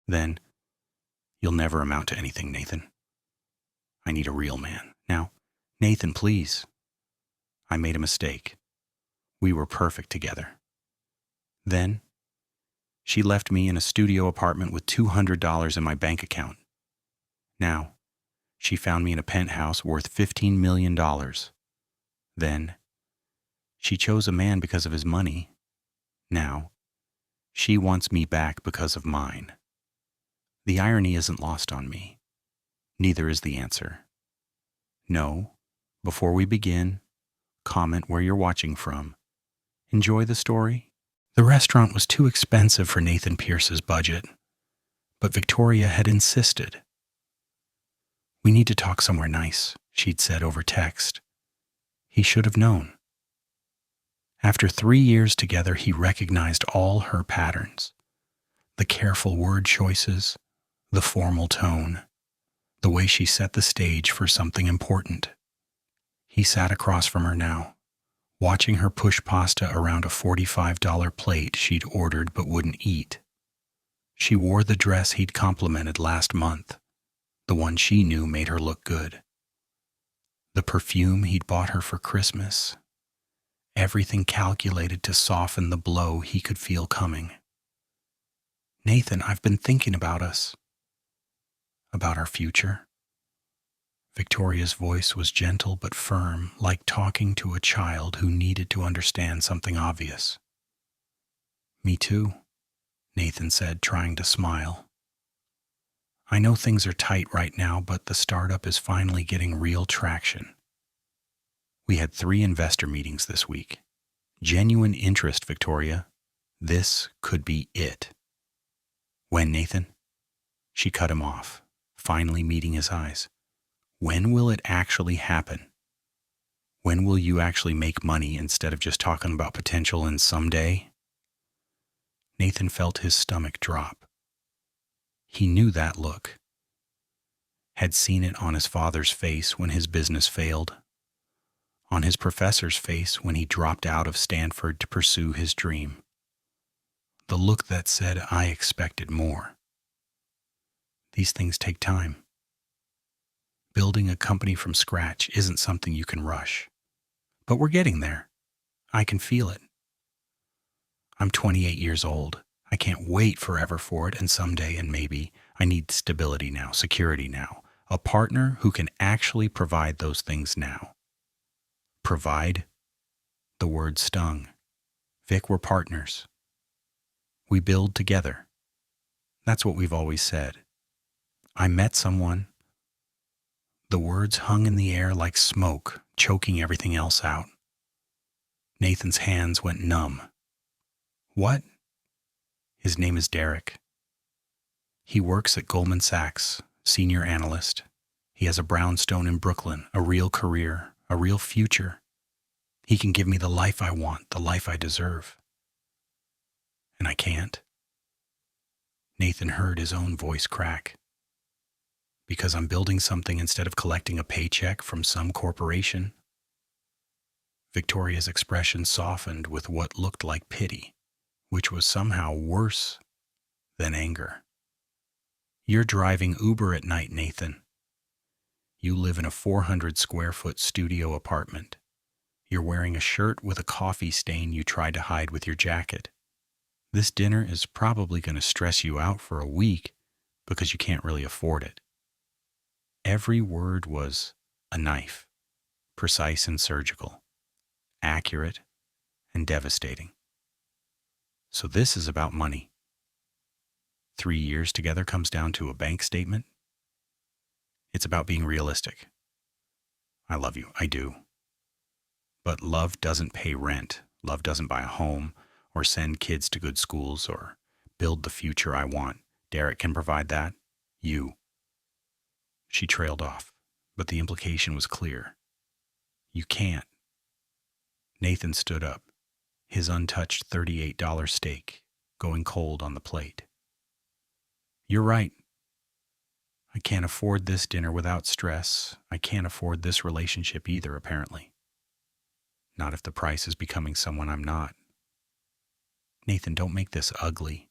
Then you'll never amount to anything, Nathan. I need a real man. Now, Nathan, please. I made a mistake. We were perfect together. Then, she left me in a studio apartment with $200 in my bank account. Now, she found me in a penthouse worth $15 million. Then, she chose a man because of his money. Now, she wants me back because of mine. The irony isn't lost on me. Neither is the answer. No, before we begin, comment where you're watching from. Enjoy the story? The restaurant was too expensive for Nathan Pierce's budget, but Victoria had insisted. We need to talk somewhere nice, she'd said over text. He should have known. After 3 years together, he recognized all her patterns. The careful word choices, the formal tone, the way she set the stage for something important. He sat across from her now, watching her push pasta around a $45 plate she'd ordered but wouldn't eat. She wore the dress he'd complimented last month, the one she knew made her look good. The perfume he'd bought her for Christmas. Everything calculated to soften the blow he could feel coming. Nathan, I've been thinking about us. About our future. Victoria's voice was gentle but firm, like talking to a child who needed to understand something obvious. Me too, Nathan said, trying to smile. I know things are tight right now, but the startup is finally getting real traction. We had 3 investor meetings this week. Genuine interest, Victoria. This could be it. When, Nathan? She cut him off, finally meeting his eyes. When will it actually happen? When will you actually make money instead of just talking about potential and someday? Nathan felt his stomach drop. He knew that look. Had seen it on his father's face when his business failed. On his professor's face when he dropped out of Stanford to pursue his dream. The look that said, I expected more. These things take time. Building a company from scratch isn't something you can rush. But we're getting there. I can feel it. I'm 28 years old. I can't wait forever for it, and someday, and maybe, I need stability now, security now, a partner who can actually provide those things now. Provide? The word stung. Vic, we're partners. We build together. That's what we've always said. I met someone. The words hung in the air like smoke, choking everything else out. Nathan's hands went numb. What? His name is Derek. He works at Goldman Sachs, senior analyst. He has a brownstone in Brooklyn, a real career, a real future. He can give me the life I want, the life I deserve. And I can't. Nathan heard his own voice crack. Because I'm building something instead of collecting a paycheck from some corporation. Victoria's expression softened with what looked like pity, which was somehow worse than anger. You're driving Uber at night, Nathan. You live in a 400-square-foot studio apartment. You're wearing a shirt with a coffee stain you tried to hide with your jacket. This dinner is probably going to stress you out for a week because you can't really afford it. Every word was a knife, precise and surgical, accurate and devastating. So this is about money. 3 years together comes down to a bank statement. It's about being realistic. I love you, I do. But love doesn't pay rent. Love doesn't buy a home or send kids to good schools or build the future I want. Derek can provide that. You. She trailed off, but the implication was clear. You can't. Nathan stood up, his untouched $38 steak going cold on the plate. You're right. I can't afford this dinner without stress. I can't afford this relationship either, apparently. Not if the price is becoming someone I'm not. Nathan, don't make this ugly.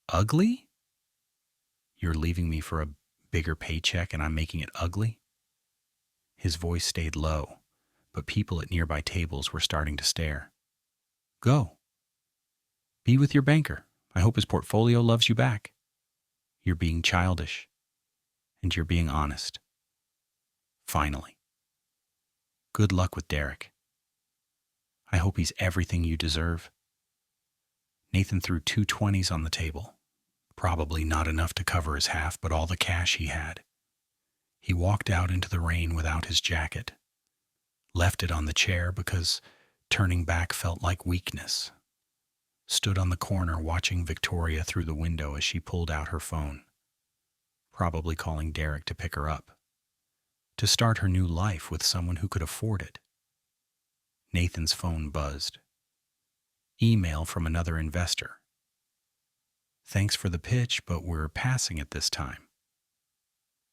Ugly? You're leaving me for a bigger paycheck and I'm making it ugly? His voice stayed low, but people at nearby tables were starting to stare. Go. Be with your banker. I hope his portfolio loves you back. You're being childish. And you're being honest. Finally. Good luck with Derek. I hope he's everything you deserve. Nathan threw 2 20s on the table. Probably not enough to cover his half, but all the cash he had. He walked out into the rain without his jacket. Left it on the chair because turning back felt like weakness. Stood on the corner watching Victoria through the window as she pulled out her phone. Probably calling Derek to pick her up. To start her new life with someone who could afford it. Nathan's phone buzzed. Email from another investor. Thanks for the pitch, but we're passing it this time.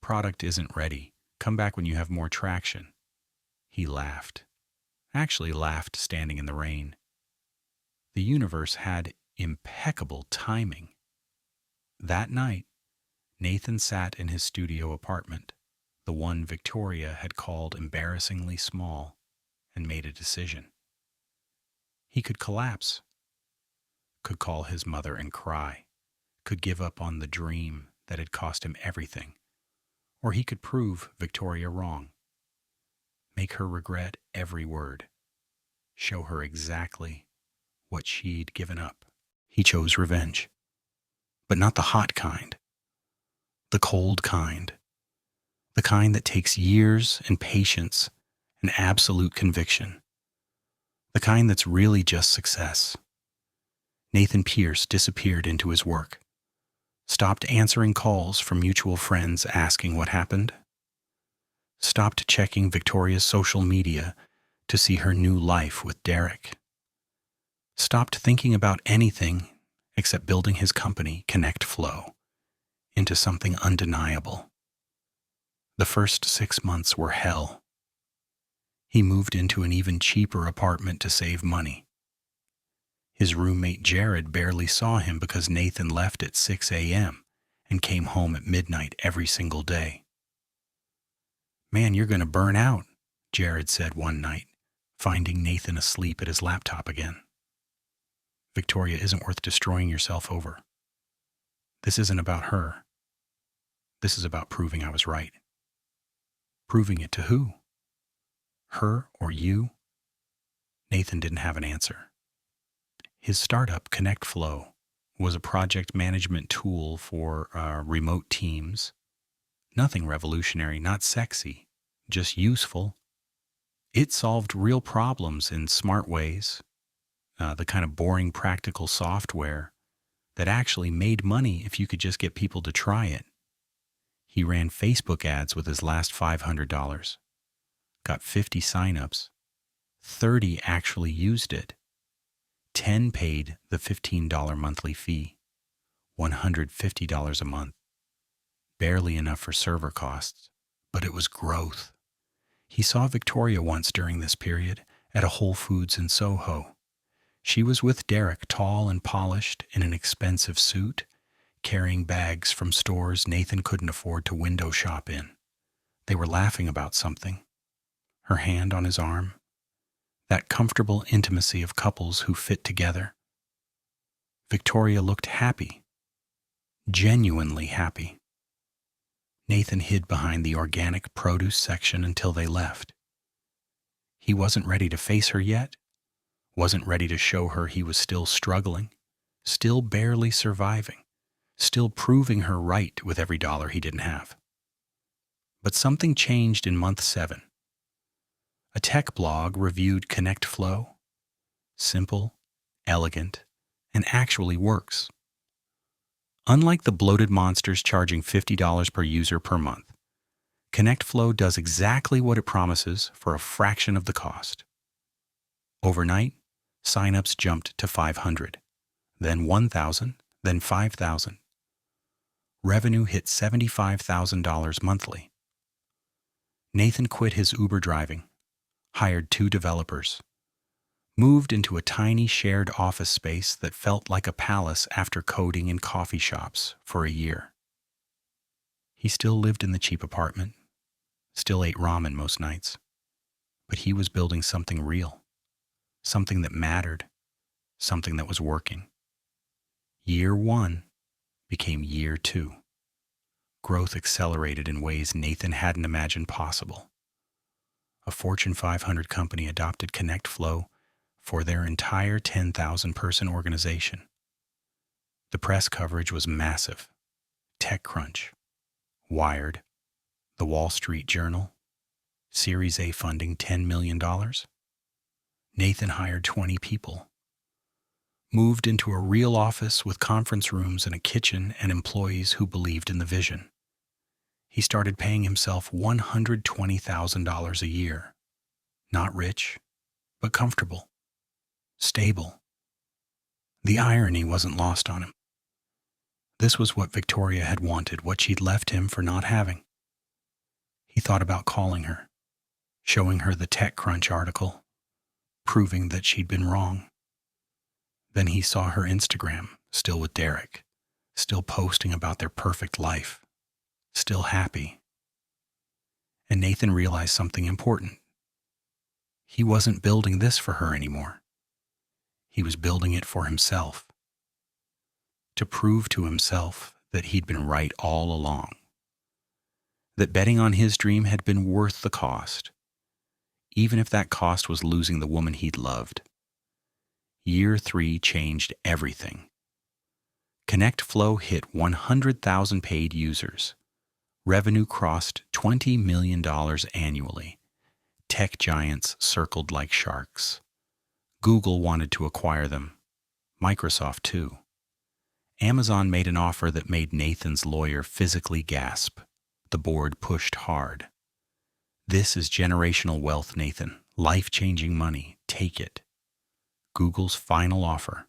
Product isn't ready. Come back when you have more traction. He laughed. Actually laughed standing in the rain. The universe had impeccable timing. That night, Nathan sat in his studio apartment, the one Victoria had called embarrassingly small, and made a decision. He could collapse, could call his mother and cry, could give up on the dream that had cost him everything, or he could prove Victoria wrong, make her regret every word, show her exactly what she'd given up. He chose revenge, but not the hot kind, the cold kind, the kind that takes years and patience and absolute conviction, the kind that's really just success. Nathan Pierce disappeared into his work, stopped answering calls from mutual friends asking what happened, stopped checking Victoria's social media to see her new life with Derek, stopped thinking about anything except building his company, Connect Flow, into something undeniable. The first 6 months were hell. He moved into an even cheaper apartment to save money. His roommate Jared barely saw him because Nathan left at 6 a.m. and came home at midnight every single day. Man, you're going to burn out, Jared said one night, finding Nathan asleep at his laptop again. Victoria isn't worth destroying yourself over. This isn't about her. This is about proving I was right. Proving it to who? Her or you? Nathan didn't have an answer. His startup, Connect Flow, was a project management tool for remote teams. Nothing revolutionary, not sexy, just useful. It solved real problems in smart ways, the kind of boring practical software that actually made money if you could just get people to try it. He ran Facebook ads with his last $500, got 50 signups, 30 actually used it, 10 paid the $15 monthly fee, $150 a month, barely enough for server costs, but it was growth. He saw Victoria once during this period at a Whole Foods in Soho. She was with Derek, tall and polished in an expensive suit, carrying bags from stores Nathan couldn't afford to window shop in. They were laughing about something. Her hand on his arm. That comfortable intimacy of couples who fit together. Victoria looked happy. Genuinely happy. Nathan hid behind the organic produce section until they left. He wasn't ready to face her yet. Wasn't ready to show her he was still struggling, still barely surviving, still proving her right with every dollar he didn't have. But something changed in month 7. A tech blog reviewed Connect Flow. Simple, elegant, and actually works. Unlike the bloated monsters charging $50 per user per month, Connect Flow does exactly what it promises for a fraction of the cost. Overnight, signups jumped to 500, then 1,000, then 5,000. Revenue hit $75,000 monthly. Nathan quit his Uber driving, hired 2 developers, moved into a tiny shared office space that felt like a palace after coding in coffee shops for a year. He still lived in the cheap apartment, still ate ramen most nights, but he was building something real, something that mattered, something that was working. Year 1 became year 2. Growth accelerated in ways Nathan hadn't imagined possible. A Fortune 500 company adopted ConnectFlow for their entire 10,000-person organization. The press coverage was massive. TechCrunch, Wired, The Wall Street Journal, Series A funding $10 million. Nathan hired 20 people, moved into a real office with conference rooms and a kitchen and employees who believed in the vision. He started paying himself $120,000 a year. Not rich, but comfortable, stable. The irony wasn't lost on him. This was what Victoria had wanted, what she'd left him for not having. He thought about calling her, showing her the TechCrunch article, proving that she'd been wrong. Then he saw her Instagram, still with Derek, still posting about their perfect life, still happy. And Nathan realized something important. He wasn't building this for her anymore. He was building it for himself. To prove to himself that he'd been right all along. That betting on his dream had been worth the cost, even if that cost was losing the woman he'd loved. Year 3 changed everything. ConnectFlow hit 100,000 paid users. Revenue crossed $20 million annually. Tech giants circled like sharks. Google wanted to acquire them. Microsoft too. Amazon made an offer that made Nathan's lawyer physically gasp. The board pushed hard. This is generational wealth, Nathan. Life-changing money. Take it. Google's final offer,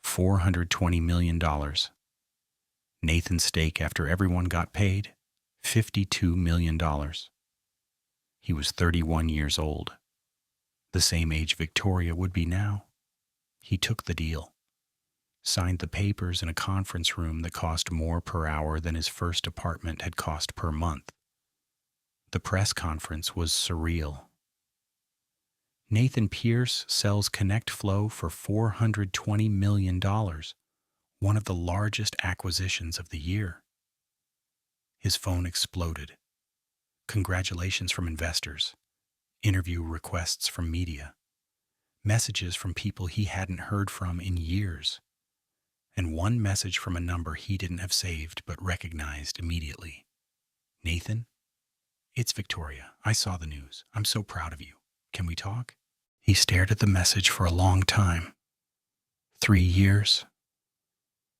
$420 million. Nathan's stake after everyone got paid, $52 million. He was 31 years old, the same age Victoria would be now. He took the deal, signed the papers in a conference room that cost more per hour than his first apartment had cost per month. The press conference was surreal. Nathan Pierce sells ConnectFlow for $420 million, one of the largest acquisitions of the year. His phone exploded. Congratulations from investors, interview requests from media, messages from people he hadn't heard from in years, and one message from a number he didn't have saved but recognized immediately. Nathan, it's Victoria. I saw the news. I'm so proud of you. Can we talk? He stared at the message for a long time. 3 years.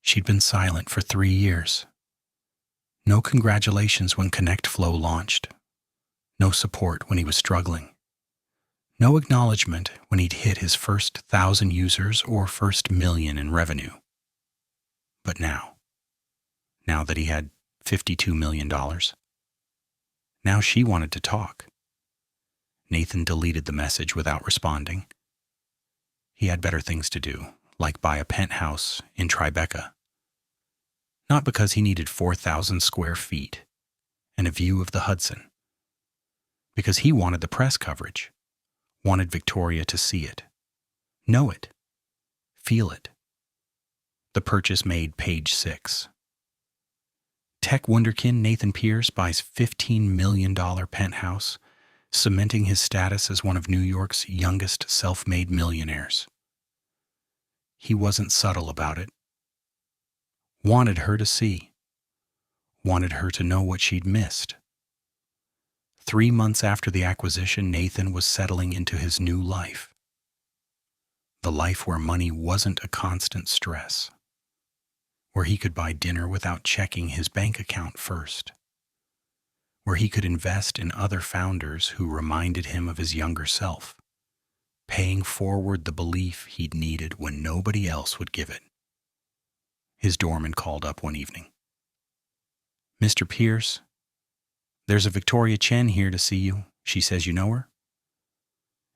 She'd been silent for 3 years. No congratulations when ConnectFlow launched. No support when he was struggling. No acknowledgement when he'd hit his first 1,000 users or first million in revenue. But now that he had $52 million, now she wanted to talk. Nathan deleted the message without responding. He had better things to do, like buy a penthouse in Tribeca. Not because he needed 4,000 square feet and a view of the Hudson. Because he wanted the press coverage, wanted Victoria to see it, know it, feel it. The purchase made page 6. Tech wunderkind Nathan Pierce buys $15 million penthouse, cementing his status as one of New York's youngest self-made millionaires. He wasn't subtle about it. Wanted her to see. Wanted her to know what she'd missed. 3 months after the acquisition, Nathan was settling into his new life. The life where money wasn't a constant stress. Where he could buy dinner without checking his bank account first. Where he could invest in other founders who reminded him of his younger self, paying forward the belief he'd needed when nobody else would give it. His doorman called up one evening. "Mr. Pierce, there's a Victoria Chen here to see you. She says you know her?"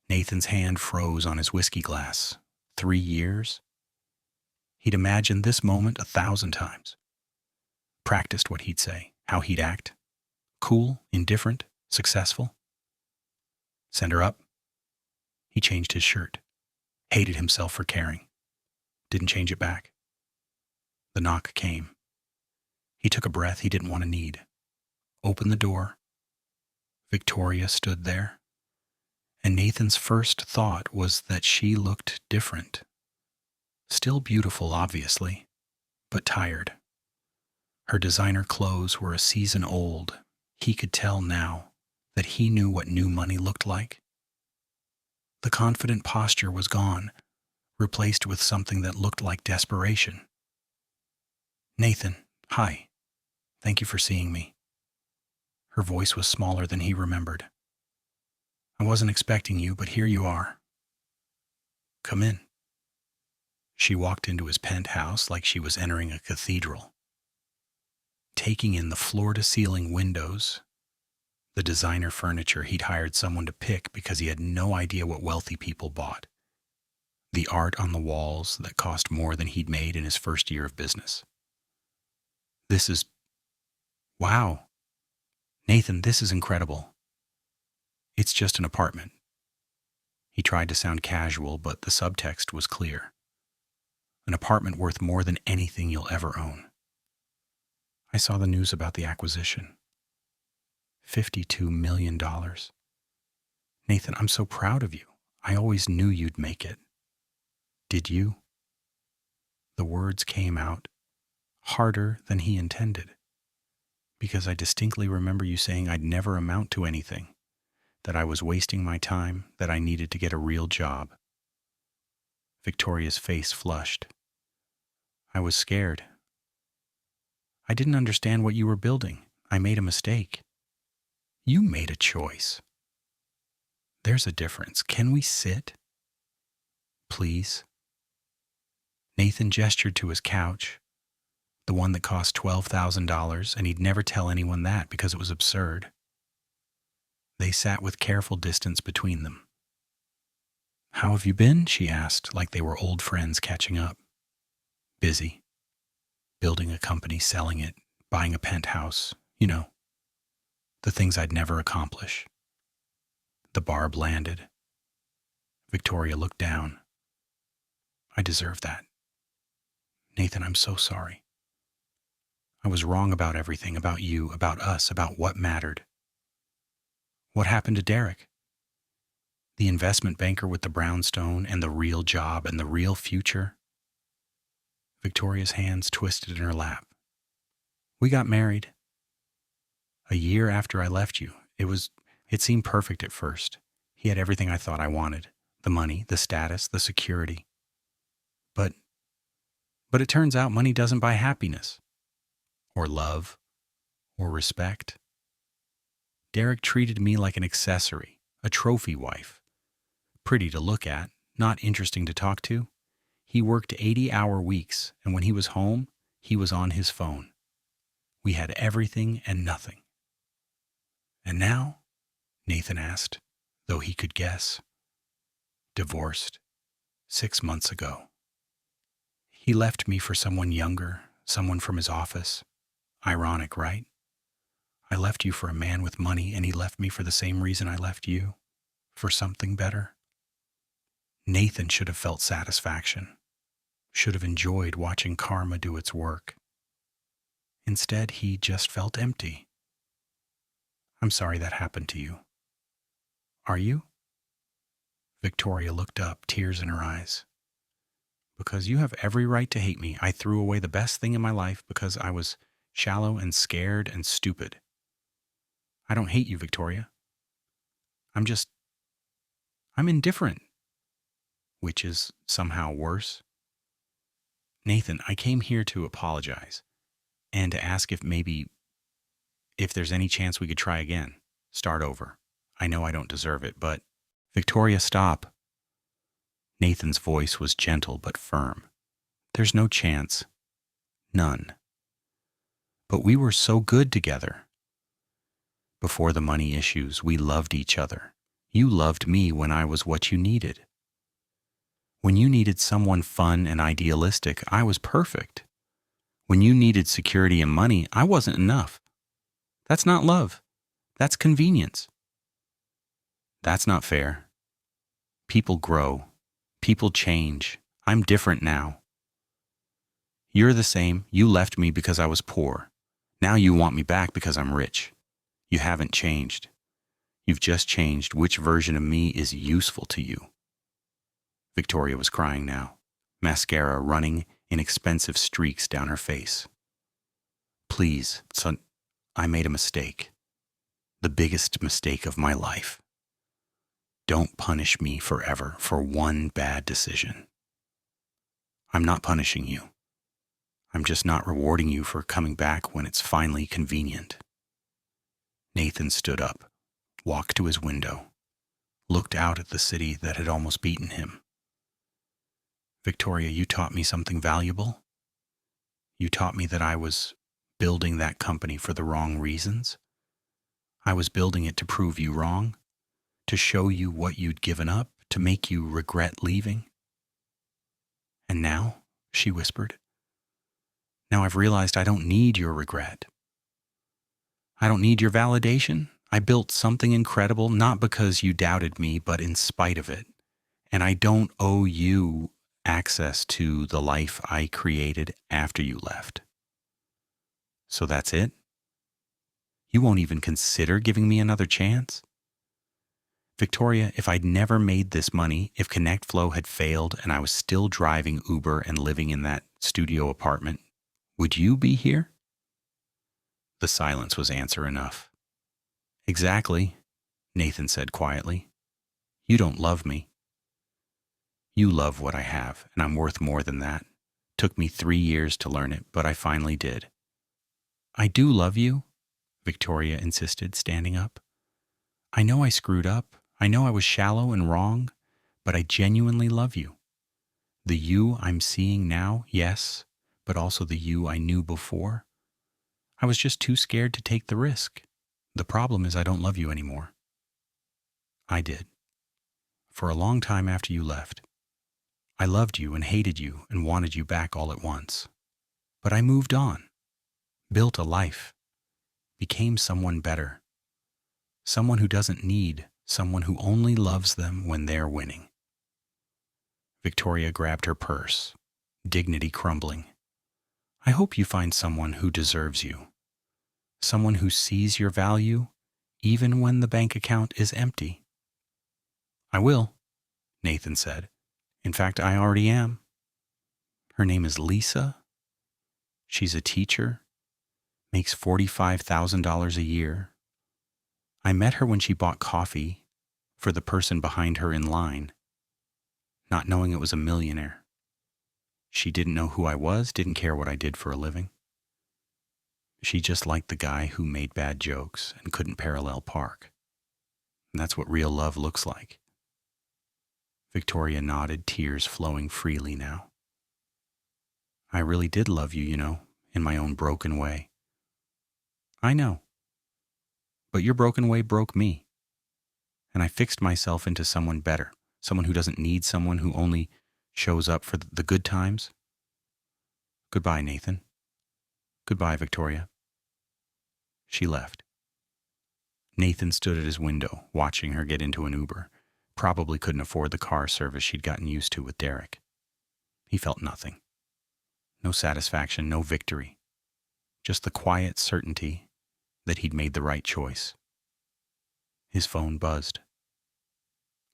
Nathan's hand froze on his whiskey glass. 3 years? He'd imagined this moment 1,000 times. Practiced what he'd say. How he'd act? Cool, indifferent, successful? Send her up? He changed his shirt. Hated himself for caring. Didn't change it back. The knock came. He took a breath he didn't want to need. Opened the door. Victoria stood there. And Nathan's first thought was that she looked different. Still beautiful, obviously, but tired. Her designer clothes were a season old. He could tell now that he knew what new money looked like. The confident posture was gone, replaced with something that looked like desperation. Nathan, hi. Thank you for seeing me. Her voice was smaller than he remembered. I wasn't expecting you, but here you are. Come in. She walked into his penthouse like she was entering a cathedral. Taking in the floor-to-ceiling windows, the designer furniture he'd hired someone to pick because he had no idea what wealthy people bought. The art on the walls that cost more than he'd made in his first year of business. This is... Wow. Nathan, this is incredible. It's just an apartment. He tried to sound casual, but the subtext was clear. An apartment worth more than anything you'll ever own. I saw the news about the acquisition. $52 million. Nathan, I'm so proud of you. I always knew you'd make it. Did you? The words came out harder than he intended, because I distinctly remember you saying I'd never amount to anything, that I was wasting my time, that I needed to get a real job. Victoria's face flushed. I was scared. I didn't understand what you were building. I made a mistake. You made a choice. There's a difference. Can we sit? Please? Nathan gestured to his couch, the one that cost $12,000, and he'd never tell anyone that because it was absurd. They sat with careful distance between them. How have you been? She asked, like they were old friends catching up. Busy. Building a company, selling it, buying a penthouse, you know. The things I'd never accomplish. The barb landed. Victoria looked down. I deserve that. Nathan, I'm so sorry. I was wrong about everything, about you, about us, about what mattered. What happened to Derek? The investment banker with the brownstone and the real job and the real future? Victoria's hands twisted in her lap. We got married. A year after I left you. It seemed perfect at first. He had everything I thought I wanted. The money, the status, the security. But it turns out money doesn't buy happiness. Or love. Or respect. Derek treated me like an accessory, a trophy wife. Pretty to look at, not interesting to talk to. He worked 80-hour weeks, and when he was home, he was on his phone. We had everything and nothing. And now? Nathan asked, though he could guess. Divorced. 6 months ago. He left me for someone younger, someone from his office. Ironic, right? I left you for a man with money, and he left me for the same reason I left you. For something better. Nathan should have felt satisfaction. Should have enjoyed watching karma do its work. Instead, he just felt empty. I'm sorry that happened to you. Are you? Victoria looked up, tears in her eyes. Because you have every right to hate me. I threw away the best thing in my life because I was shallow and scared and stupid. I don't hate you, Victoria. I'm indifferent. Which is somehow worse. Nathan, I came here to apologize and to ask if there's any chance we could try again, start over. I know I don't deserve it, but... Victoria, stop. Nathan's voice was gentle but firm. There's no chance. None. But we were so good together. Before the money issues, we loved each other. You loved me when I was what you needed. When you needed someone fun and idealistic, I was perfect. When you needed security and money, I wasn't enough. That's not love. That's convenience. That's not fair. People grow. People change. I'm different now. You're the same. You left me because I was poor. Now you want me back because I'm rich. You haven't changed. You've just changed which version of me is useful to you. Victoria was crying now, mascara running in expensive streaks down her face. Please, son, I made a mistake. The biggest mistake of my life. Don't punish me forever for one bad decision. I'm not punishing you. I'm just not rewarding you for coming back when it's finally convenient. Nathan stood up, walked to his window, looked out at the city that had almost beaten him. Victoria, you taught me something valuable. You taught me that I was building that company for the wrong reasons. I was building it to prove you wrong, to show you what you'd given up, to make you regret leaving. And now, she whispered, now I've realized I don't need your regret. I don't need your validation. I built something incredible, not because you doubted me, but in spite of it. And I don't owe you access to the life I created after you left. So that's it? You won't even consider giving me another chance? Victoria, if I'd never made this money, if ConnectFlow had failed and I was still driving Uber and living in that studio apartment, would you be here? The silence was answer enough. Exactly, Nathan said quietly. You don't love me. You love what I have, and I'm worth more than that. Took me 3 years to learn it, but I finally did. I do love you, Victoria insisted, standing up. I know I screwed up. I know I was shallow and wrong, but I genuinely love you. The you I'm seeing now, yes, but also the you I knew before. I was just too scared to take the risk. The problem is I don't love you anymore. I did. For a long time after you left. I loved you and hated you and wanted you back all at once. But I moved on, built a life, became someone better. Someone who doesn't need, someone who only loves them when they're winning. Victoria grabbed her purse, dignity crumbling. I hope you find someone who deserves you. Someone who sees your value, even when the bank account is empty. I will, Nathan said. In fact, I already am. Her name is Lisa. She's a teacher, makes $45,000 a year. I met her when she bought coffee for the person behind her in line, not knowing it was a millionaire. She didn't know who I was, didn't care what I did for a living. She just liked the guy who made bad jokes and couldn't parallel park. And that's what real love looks like. Victoria nodded, tears flowing freely now. I really did love you, in my own broken way. I know. But your broken way broke me. And I fixed myself into someone better, someone who doesn't need someone who only shows up for the good times. Goodbye, Nathan. Goodbye, Victoria. She left. Nathan stood at his window, watching her get into an Uber. Probably couldn't afford the car service she'd gotten used to with Derek. He felt nothing. No satisfaction, no victory. Just the quiet certainty that he'd made the right choice. His phone buzzed.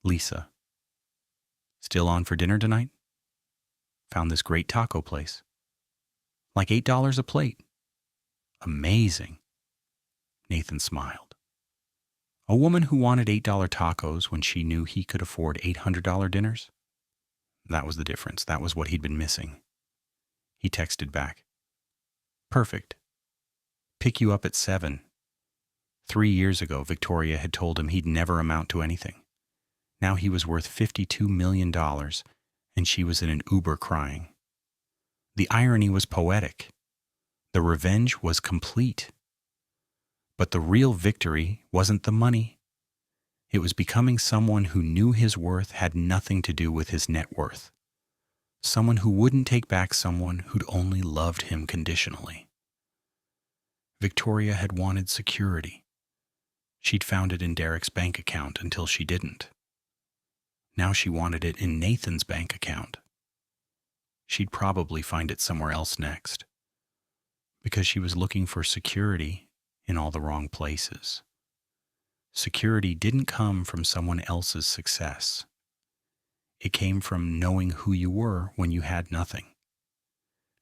Lisa. Still on for dinner tonight? Found this great taco place. Like $8 a plate. Amazing. Nathan smiled. A woman who wanted $8 tacos when she knew he could afford $800 dinners? That was the difference. That was what he'd been missing. He texted back. Perfect. Pick you up at 7. 3 years ago, Victoria had told him he'd never amount to anything. Now he was worth $52 million, and she was in an Uber crying. The irony was poetic. The revenge was complete. But the real victory wasn't the money. It was becoming someone who knew his worth had nothing to do with his net worth. Someone who wouldn't take back someone who'd only loved him conditionally. Victoria had wanted security. She'd found it in Derek's bank account until she didn't. Now she wanted it in Nathan's bank account. She'd probably find it somewhere else next, because she was looking for security in all the wrong places. Security didn't come from someone else's success. It came from knowing who you were when you had nothing.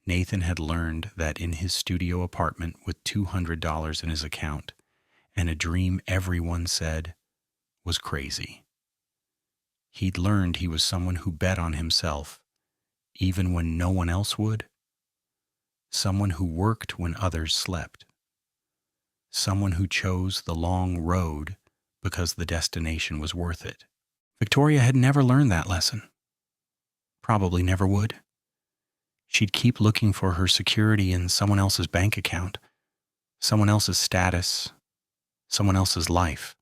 Nathan had learned that in his studio apartment with $200 in his account and a dream everyone said was crazy. He'd learned he was someone who bet on himself, even when no one else would. Someone who worked when others slept. Someone who chose the long road because the destination was worth it. Victoria had never learned that lesson. Probably never would. She'd keep looking for her security in someone else's bank account, someone else's status, someone else's life,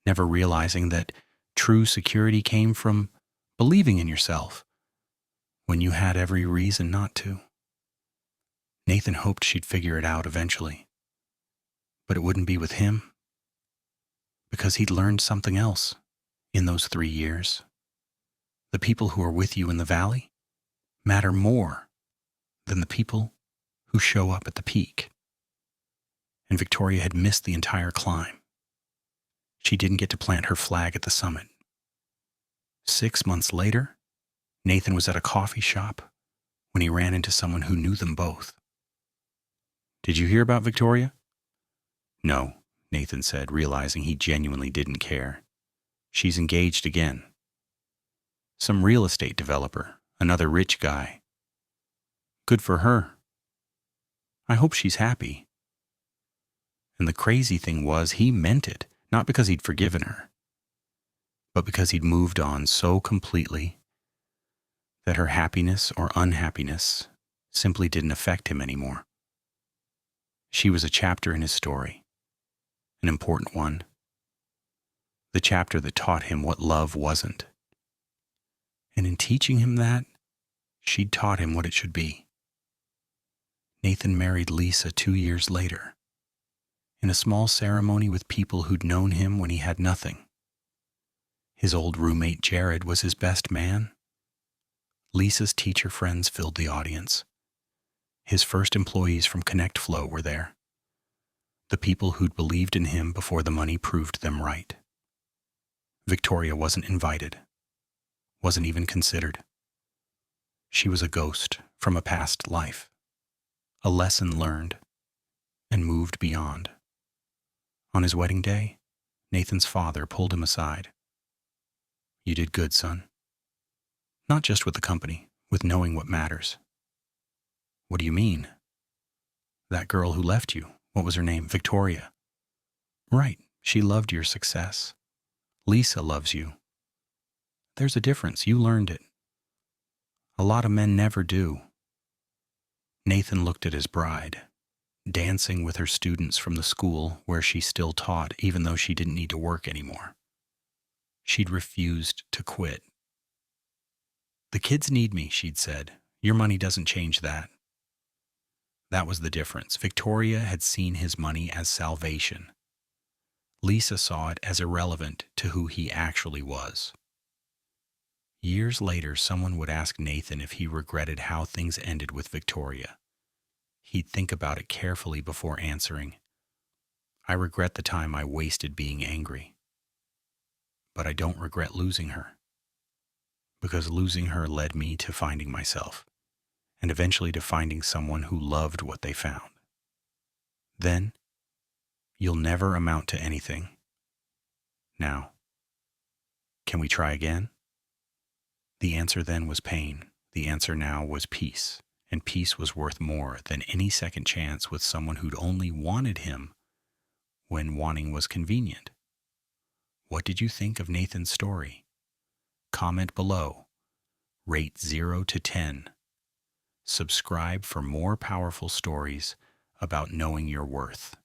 never realizing that true security came from believing in yourself when you had every reason not to. Nathan hoped she'd figure it out eventually, but it wouldn't be with him, because he'd learned something else in those 3 years. The people who are with you in the valley matter more than the people who show up at the peak. And Victoria had missed the entire climb. She didn't get to plant her flag at the summit. 6 months later, Nathan was at a coffee shop when he ran into someone who knew them both. "Did you hear about Victoria?" "No," Nathan said, realizing he genuinely didn't care. "She's engaged again. Some real estate developer, another rich guy. Good for her. I hope she's happy." And the crazy thing was, he meant it, not because he'd forgiven her, but because he'd moved on so completely that her happiness or unhappiness simply didn't affect him anymore. She was a chapter in his story, an important one, the chapter that taught him what love wasn't. And in teaching him that, she'd taught him what it should be. Nathan married Lisa 2 years later, in a small ceremony with people who'd known him when he had nothing. His old roommate Jared was his best man. Lisa's teacher friends filled the audience. His first employees from Connect Flow were there. The people who'd believed in him before the money proved them right. Victoria wasn't invited, wasn't even considered. She was a ghost from a past life, a lesson learned and moved beyond. On his wedding day, Nathan's father pulled him aside. "You did good, son. Not just with the company, with knowing what matters." "What do you mean?" "That girl who left you, what was her name? Victoria." "Right, she loved your success. Lisa loves you. There's a difference, you learned it. A lot of men never do." Nathan looked at his bride, dancing with her students from the school where she still taught, even though she didn't need to work anymore. She'd refused to quit. "The kids need me," she'd said. "Your money doesn't change that." That was the difference. Victoria had seen his money as salvation. Lisa saw it as irrelevant to who he actually was. Years later, someone would ask Nathan if he regretted how things ended with Victoria. He'd think about it carefully before answering, "I regret the time I wasted being angry. But I don't regret losing her, because losing her led me to finding myself, and eventually to finding someone who loved what they found. Then, you'll never amount to anything. Now, can we try again?" The answer then was pain. The answer now was peace, and peace was worth more than any second chance with someone who'd only wanted him when wanting was convenient. What did you think of Nathan's story? Comment below. Rate 0 to 10. Subscribe for more powerful stories about knowing your worth.